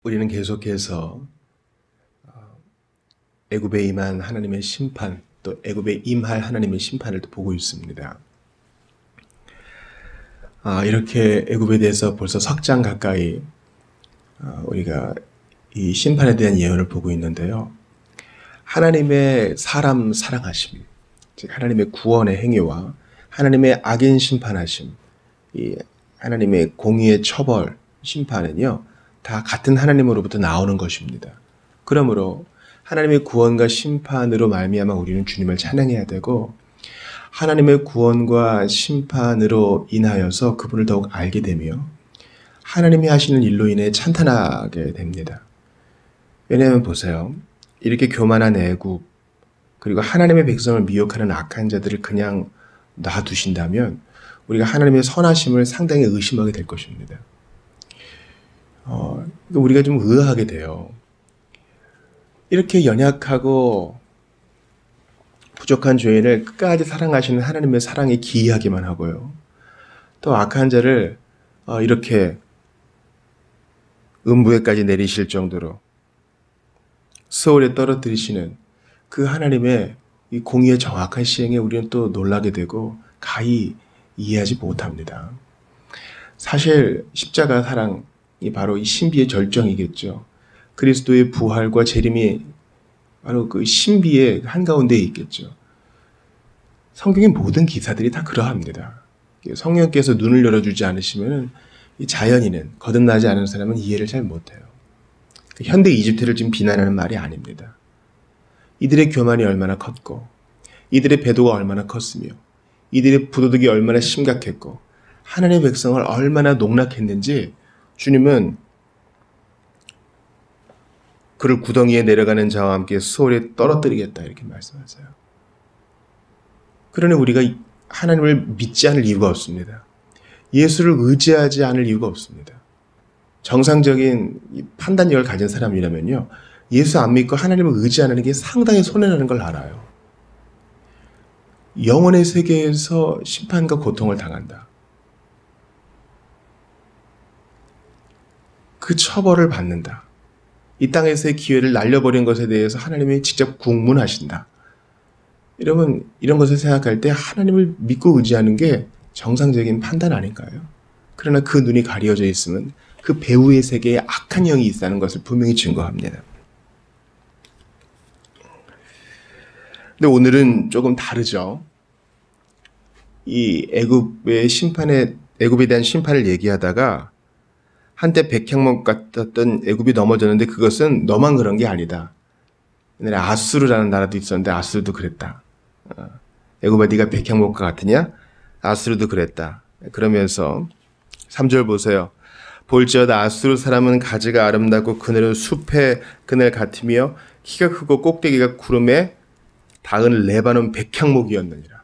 우리는 계속해서 애굽에 임한 하나님의 심판, 또 애굽에 임할 하나님의 심판을 또 보고 있습니다. 이렇게 애굽에 대해서 벌써 석 장 가까이 우리가 이 심판에 대한 예언을 보고 있는데요. 하나님의 사람 사랑하심, 즉 하나님의 구원의 행위와 하나님의 악인 심판하심, 이 하나님의 공의의 처벌, 심판은요, 다 같은 하나님으로부터 나오는 것입니다. 그러므로 하나님의 구원과 심판으로 말미암아 우리는 주님을 찬양해야 되고, 하나님의 구원과 심판으로 인하여서 그분을 더욱 알게 되며 하나님이 하시는 일로 인해 찬탄하게 됩니다. 왜냐하면 보세요. 이렇게 교만한 애굽, 그리고 하나님의 백성을 미혹하는 악한 자들을 그냥 놔두신다면 우리가 하나님의 선하심을 상당히 의심하게 될 것입니다. 우리가 좀 의아하게 돼요. 이렇게 연약하고 부족한 죄인을 끝까지 사랑하시는 하나님의 사랑이 기이하기만 하고요. 또 악한 자를 이렇게 음부에까지 내리실 정도로 수월에 떨어뜨리시는 그 하나님의 이 공의의 정확한 시행에 우리는 또 놀라게 되고 가히 이해하지 못합니다. 사실 십자가 사랑이 바로 이 신비의 절정이겠죠. 그리스도의 부활과 재림이 바로 그 신비의 한가운데에 있겠죠. 성경의 모든 기사들이 다 그러합니다. 성령께서 눈을 열어주지 않으시면 이 자연인은, 거듭나지 않은 사람은 이해를 잘 못해요. 현대 이집트를 지금 비난하는 말이 아닙니다. 이들의 교만이 얼마나 컸고, 이들의 배도가 얼마나 컸으며, 이들의 부도덕이 얼마나 심각했고, 하나님의 백성을 얼마나 농락했는지 주님은 그를 구덩이에 내려가는 자와 함께 수월에 떨어뜨리겠다 이렇게 말씀하세요. 그러니 우리가 하나님을 믿지 않을 이유가 없습니다. 예수를 의지하지 않을 이유가 없습니다. 정상적인 판단력을 가진 사람이라면요, 예수 안 믿고 하나님을 의지 안 하는 게 상당히 손해라는 걸 알아요. 영혼의 세계에서 심판과 고통을 당한다. 그 처벌을 받는다. 이 땅에서의 기회를 날려버린 것에 대해서 하나님이 직접 국문하신다. 여러분, 이런 것을 생각할 때 하나님을 믿고 의지하는 게 정상적인 판단 아닐까요? 그러나 그 눈이 가려져 있으면 그 배후의 세계에 악한 영이 있다는 것을 분명히 증거합니다. 근데 오늘은 조금 다르죠. 이 애굽에 대한 심판을 얘기하다가 한때 백향목 같았던 애굽이 넘어졌는데 그것은 너만 그런 게 아니다. 옛날에 아수르라는 나라도 있었는데 아수르도 그랬다. 애굽아 네가 백향목과 같으냐? 아수르도 그랬다. 그러면서 3절 보세요. 볼지어다 아수르 사람은 가지가 아름답고 그늘은 숲의 그늘 같으며 키가 크고 꼭대기가 구름에 닿은 레바논 백향목이었느니라.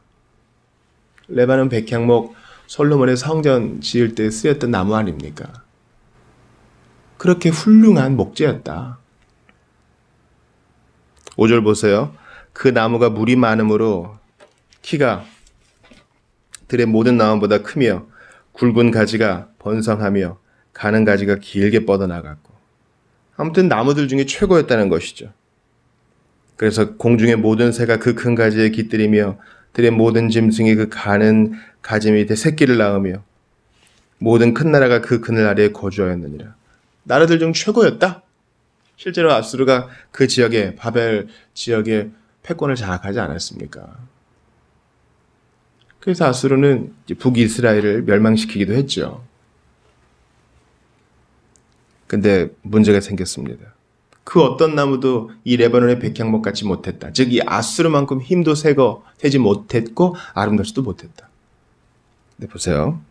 레바논 백향목, 솔로몬의 성전 지을 때 쓰였던 나무 아닙니까? 그렇게 훌륭한 목재였다. 5절 보세요. 그 나무가 물이 많으므로 키가 들의 모든 나무보다 크며 굵은 가지가 번성하며 가는 가지가 길게 뻗어나갔고, 아무튼 나무들 중에 최고였다는 것이죠. 그래서 공중의 모든 새가 그 큰 가지에 깃들이며 들의 모든 짐승이 그 가는 가지 밑에 새끼를 낳으며 모든 큰 나라가 그 그늘 아래에 거주하였느니라. 나라들 중 최고였다. 실제로 아수르가 그 지역에, 바벨 지역에 패권을 장악하지 않았습니까? 그래서 아수르는 북이스라엘을 멸망시키기도 했죠. 근데 문제가 생겼습니다. 그 어떤 나무도 이 레바논의 백향목 같지 못했다. 즉 이 아수르만큼 힘도 세지 못했고 아름답지도 못했다. 근데 보세요.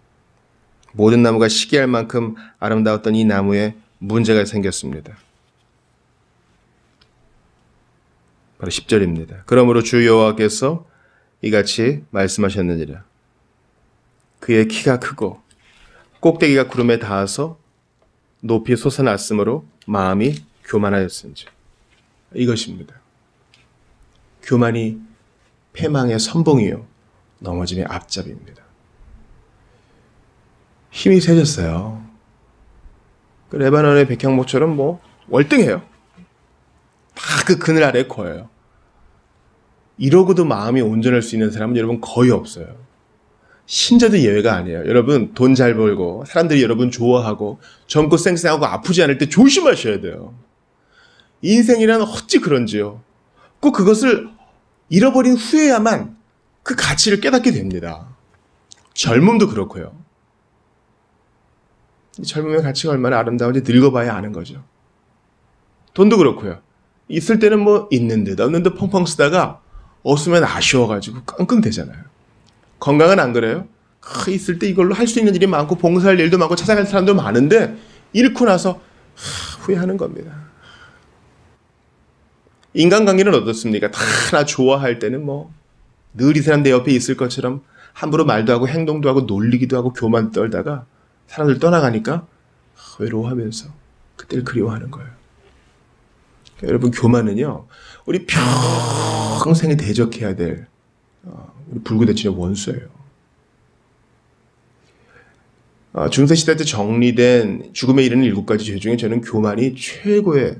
모든 나무가 시기할 만큼 아름다웠던 이 나무에 문제가 생겼습니다. 바로 10절입니다. 그러므로 주 여호와께서 이같이 말씀하셨느니라. 그의 키가 크고 꼭대기가 구름에 닿아서 높이 솟아났으므로 마음이 교만하였은지. 이것입니다. 교만이 패망의 선봉이요 넘어짐의 앞잡이입니다. 힘이 세졌어요. 레바논의 백향목처럼 뭐 월등해요. 다 그 그늘 아래 거예요. 이러고도 마음이 온전할 수 있는 사람은 여러분 거의 없어요. 신자도 예외가 아니에요. 여러분 돈 잘 벌고 사람들이 여러분 좋아하고 젊고 쌩쌩하고 아프지 않을 때 조심하셔야 돼요. 인생이란 어찌 그런지요. 꼭 그것을 잃어버린 후에야만 그 가치를 깨닫게 됩니다. 젊음도 그렇고요. 젊음의 가치가 얼마나 아름다운지 늙어봐야 아는 거죠. 돈도 그렇고요. 있을 때는 뭐 있는 듯 없는 듯 펑펑 쓰다가 없으면 아쉬워가지고 끙끙대잖아요. 건강은 안 그래요? 있을 때 이걸로 할 수 있는 일이 많고 봉사할 일도 많고 찾아갈 사람도 많은데 잃고 나서 후회하는 겁니다. 인간관계는 어떻습니까? 다 나 좋아할 때는 뭐 늘 이 사람 내 옆에 있을 것처럼 함부로 말도 하고 행동도 하고 놀리기도 하고 교만 떨다가 사람들 떠나가니까 외로워하면서 그때를 그리워하는 거예요. 여러분 교만은요 우리 평생에 대적해야 될 우리 불구대천의 원수예요. 중세시대 때 정리된 죽음에 이르는 7가지 죄 중에 저는 교만이 최고의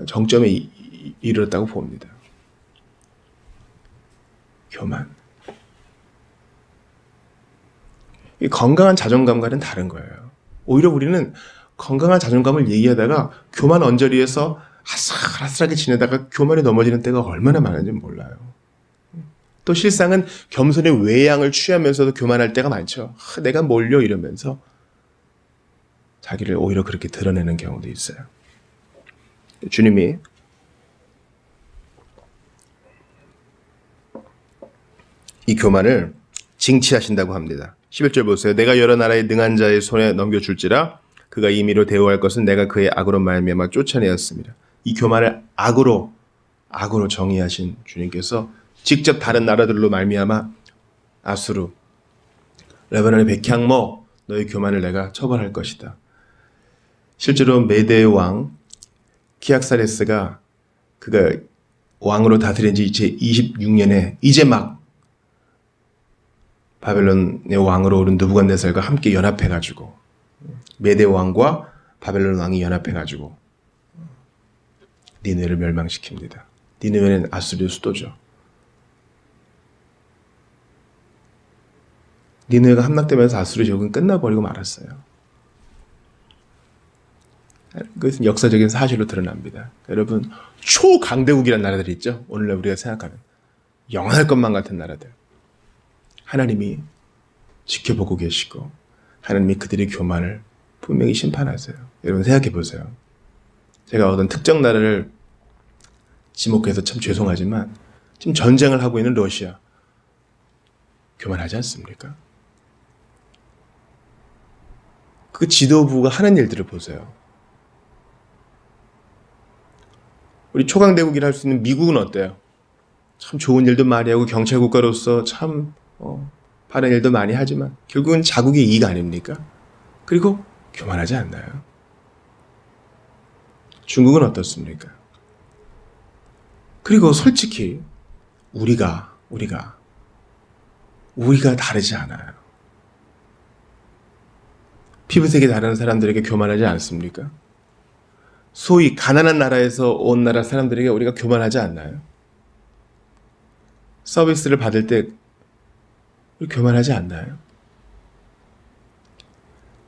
정점에 이르렀다고 봅니다. 교만. 이 건강한 자존감과는 다른 거예요. 오히려 우리는 건강한 자존감을 얘기하다가 교만 언저리에서 아슬아슬하게 지내다가 교만에 넘어지는 때가 얼마나 많은지 몰라요. 또 실상은 겸손의 외양을 취하면서도 교만할 때가 많죠. 내가 뭘요? 이러면서 자기를 오히려 그렇게 드러내는 경우도 있어요. 주님이 이 교만을 징치하신다고 합니다. 11절 보세요. 내가 여러 나라의 능한 자의 손에 넘겨줄지라 그가 임의로 대우할 것은 내가 그의 악으로 말미암아 쫓아내었습니다. 이 교만을 악으로 정의하신 주님께서 직접 다른 나라들로 말미암아 아수르, 레바논의 백향목 너의 교만을 내가 처벌할 것이다. 실제로 메대의 왕 키악사레스가 그가 왕으로 다스린 지 이제 26년에 이제 막 바벨론의 왕으로 오른 느부갓네살과 함께 연합해가지고 메대 왕과 바벨론 왕이 연합해가지고 니느웨를 멸망시킵니다. 니느웨는 아수르의 수도죠. 니느웨가 함락되면서 아수르 제국은 끝나버리고 말았어요. 그것은 역사적인 사실로 드러납니다. 여러분 초강대국이라는 나라들이 있죠. 오늘날 우리가 생각하는 영원할 것만 같은 나라들. 하나님이 지켜보고 계시고 하나님이 그들의 교만을 분명히 심판하세요. 여러분 생각해 보세요. 제가 어떤 특정 나라를 지목해서 참 죄송하지만 지금 전쟁을 하고 있는 러시아 교만하지 않습니까? 그 지도부가 하는 일들을 보세요. 우리 초강대국이라 할 수 있는 미국은 어때요? 참 좋은 일도 많이 하고 경찰국가로서 참 바른 일도 많이 하지만 결국은 자국의 이익 아닙니까? 그리고 교만하지 않나요? 중국은 어떻습니까? 그리고 솔직히 우리가 다르지 않아요. 피부색이 다른 사람들에게 교만하지 않습니까? 소위 가난한 나라에서 온 나라 사람들에게 우리가 교만하지 않나요? 서비스를 받을 때 교만하지 않나요?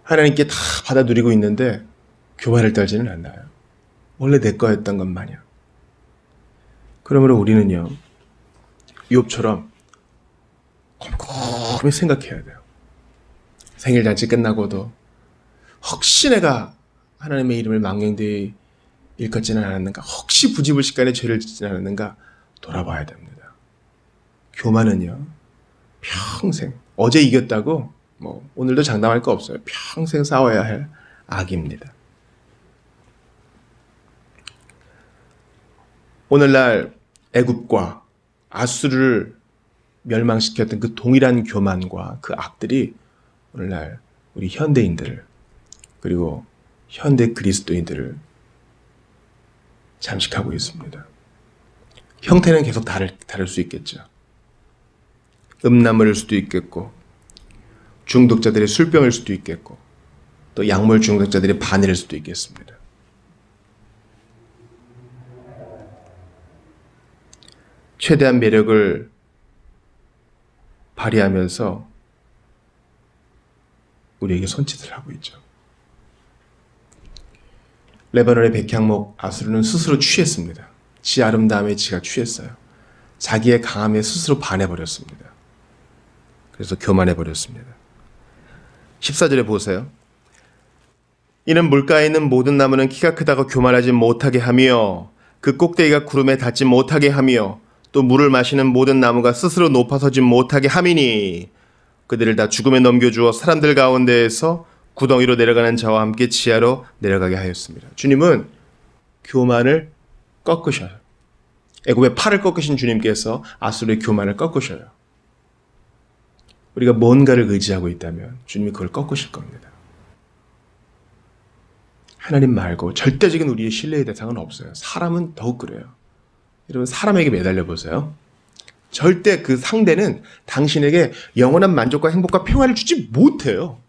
하나님께 다 받아 누리고 있는데 교만을 떨지는 않나요? 원래 내 거였던 것 마냥. 그러므로 우리는요, 욥처럼 곰곰이 생각해야 돼요. 생일잔치 끝나고도 혹시 내가 하나님의 이름을 망령되이 일컫지는 않았는가, 혹시 부지불식간에 죄를 짓지는 않았는가 돌아봐야 됩니다. 교만은요, 평생 어제 이겼다고 뭐 오늘도 장담할 거 없어요. 평생 싸워야 할 악입니다. 오늘날 애굽과 아수르를 멸망시켰던 그 동일한 교만과 그 악들이 오늘날 우리 현대인들을 그리고 현대 그리스도인들을 잠식하고 있습니다. 형태는 계속 다를 수 있겠죠. 음란물일 수도 있겠고 중독자들의 술병일 수도 있겠고 또 약물 중독자들이 반일 수도 있겠습니다. 최대한 매력을 발휘하면서 우리에게 손짓을 하고 있죠. 레바논의 백향목 아수르는 스스로 취했습니다. 지 아름다움에 지가 취했어요. 자기의 강함에 스스로 반해버렸습니다. 그래서 교만해버렸습니다. 14절에 보세요. 이는 물가에 있는 모든 나무는 키가 크다고 교만하지 못하게 하며 그 꼭대기가 구름에 닿지 못하게 하며 또 물을 마시는 모든 나무가 스스로 높아서지 못하게 함이니 그들을 다 죽음에 넘겨주어 사람들 가운데에서 구덩이로 내려가는 자와 함께 지하로 내려가게 하였습니다. 주님은 교만을 꺾으셔요. 애굽의 팔을 꺾으신 주님께서 아수르의 교만을 꺾으셔요. 우리가 뭔가를 의지하고 있다면 주님이 그걸 꺾으실 겁니다. 하나님 말고 절대적인 우리의 신뢰의 대상은 없어요. 사람은 더욱 그래요. 여러분 사람에게 매달려 보세요. 절대 그 상대는 당신에게 영원한 만족과 행복과 평화를 주지 못해요.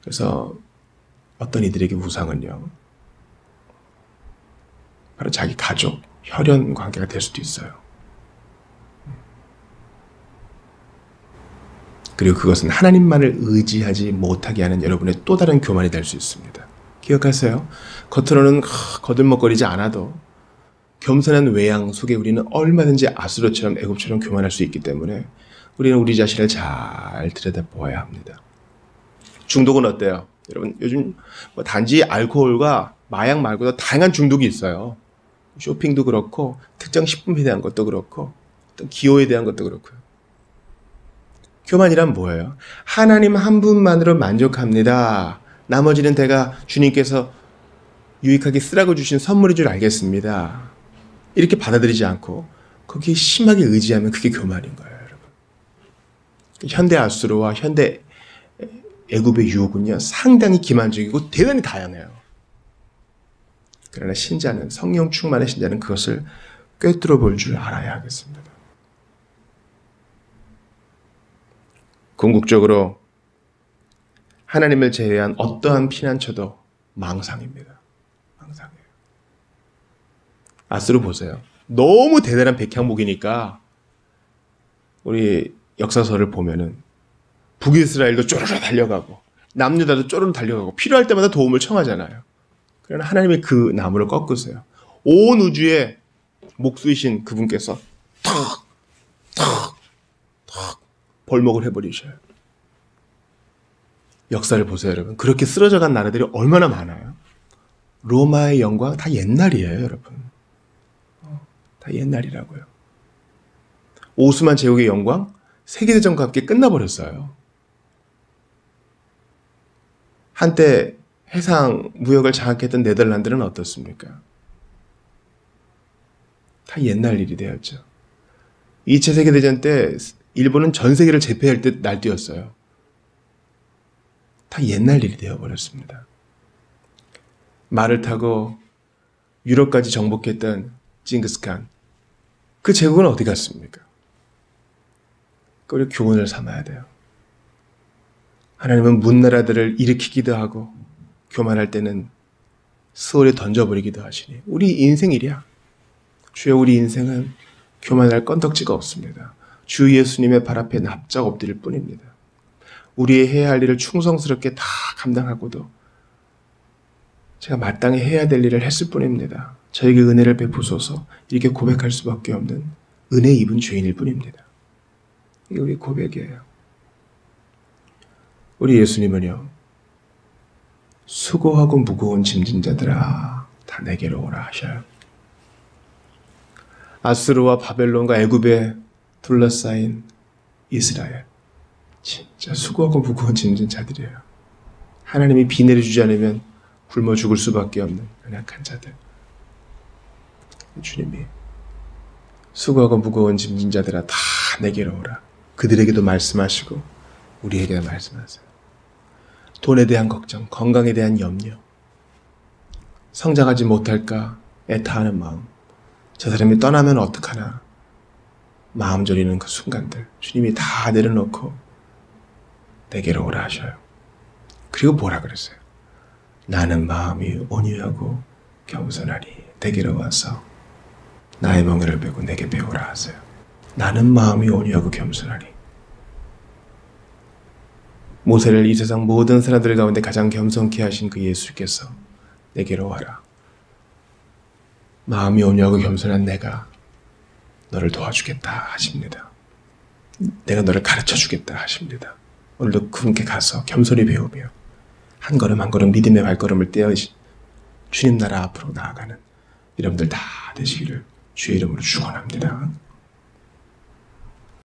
그래서 어떤 이들에게 우상은요, 바로 자기 가족, 혈연 관계가 될 수도 있어요. 그리고 그것은 하나님만을 의지하지 못하게 하는 여러분의 또 다른 교만이 될 수 있습니다. 기억하세요. 겉으로는 거들먹거리지 않아도 겸손한 외양 속에 우리는 얼마든지 아수르처럼 애굽처럼 교만할 수 있기 때문에 우리는 우리 자신을 잘 들여다보아야 합니다. 중독은 어때요? 여러분 요즘 뭐 단지 알코올과 마약 말고도 다양한 중독이 있어요. 쇼핑도 그렇고 특정 식품에 대한 것도 그렇고 어떤 기호에 대한 것도 그렇고요. 교만이란 뭐예요? 하나님 한 분만으로 만족합니다. 나머지는 내가 주님께서 유익하게 쓰라고 주신 선물인 줄 알겠습니다. 이렇게 받아들이지 않고 거기에 심하게 의지하면 그게 교만인 거예요, 여러분. 현대 아수르와 현대 애굽의 유혹은요, 상당히 기만적이고 대단히 다양해요. 그러나 신자는, 성령 충만의 신자는 그것을 꿰뚫어 볼 줄 알아야 하겠습니다. 궁극적으로 하나님을 제외한 어떠한 피난처도 망상입니다. 망상이에요. 아수르 보세요. 너무 대단한 백향목이니까 우리 역사서를 보면은 북이스라엘도 쪼르르 달려가고 남유다도 쪼르르 달려가고 필요할 때마다 도움을 청하잖아요. 그러나 하나님이 그 나무를 꺾으세요. 온 우주의 목수이신 그분께서 탁 벌목을 해버리셔요. 역사를 보세요, 여러분. 그렇게 쓰러져간 나라들이 얼마나 많아요. 로마의 영광 다 옛날이에요, 여러분. 다 옛날이라고요. 오스만 제국의 영광 세계대전과 함께 끝나버렸어요. 한때 해상 무역을 장악했던 네덜란드는 어떻습니까? 다 옛날 일이 되었죠. 2차 세계대전 때 일본은 전 세계를 제패할 때 날뛰었어요. 다 옛날 일이 되어버렸습니다. 말을 타고 유럽까지 정복했던 징기스칸, 그 제국은 어디 갔습니까? 우리 교훈을 삼아야 돼요. 하나님은 문나라들을 일으키기도 하고 교만할 때는 수월에 던져버리기도 하시니 우리 인생 일이야. 주여, 우리 인생은 교만할 건덕지가 없습니다. 주 예수님의 발 앞에 납작 엎드릴 뿐입니다. 우리의 해야 할 일을 충성스럽게 다 감당하고도 제가 마땅히 해야 될 일을 했을 뿐입니다. 저에게 은혜를 베푸소서, 이렇게 고백할 수밖에 없는 은혜 입은 죄인일 뿐입니다. 이게 우리 고백이에요. 우리 예수님은요, 수고하고 무거운 짐진 자들아 다 내게로 오라 하셔요. 아수르와 바벨론과 애굽에 둘러싸인 이스라엘, 진짜 수고하고 무거운 짐진 자들이에요. 하나님이 비 내려주지 않으면 굶어 죽을 수밖에 없는 연약한 자들. 주님이 수고하고 무거운 짐진 자들아 다 내게로 오라. 그들에게도 말씀하시고 우리에게도 말씀하세요. 돈에 대한 걱정, 건강에 대한 염려, 성장하지 못할까 애타하는 마음, 저 사람이 떠나면 어떡하나 마음 졸이는 그 순간들, 주님이 다 내려놓고 내게로 오라 하셔요. 그리고 뭐라 그랬어요? 나는 마음이 온유하고 겸손하니 내게로 와서 나의 멍에를 메고 내게 배우라 하세요. 나는 마음이 온유하고 겸손하니. 모세를 이 세상 모든 사람들 가운데 가장 겸손케 하신 그 예수께서 내게로 와라. 마음이 온유하고 겸손한 내가 너를 도와주겠다 하십니다. 내가 너를 가르쳐 주겠다 하십니다. 오늘도 그분께 가서 겸손히 배우며 한 걸음 한 걸음 믿음의 발걸음을 떼어 주님 나라 앞으로 나아가는 여러분들 다 되시기를 주의 이름으로 축원합니다.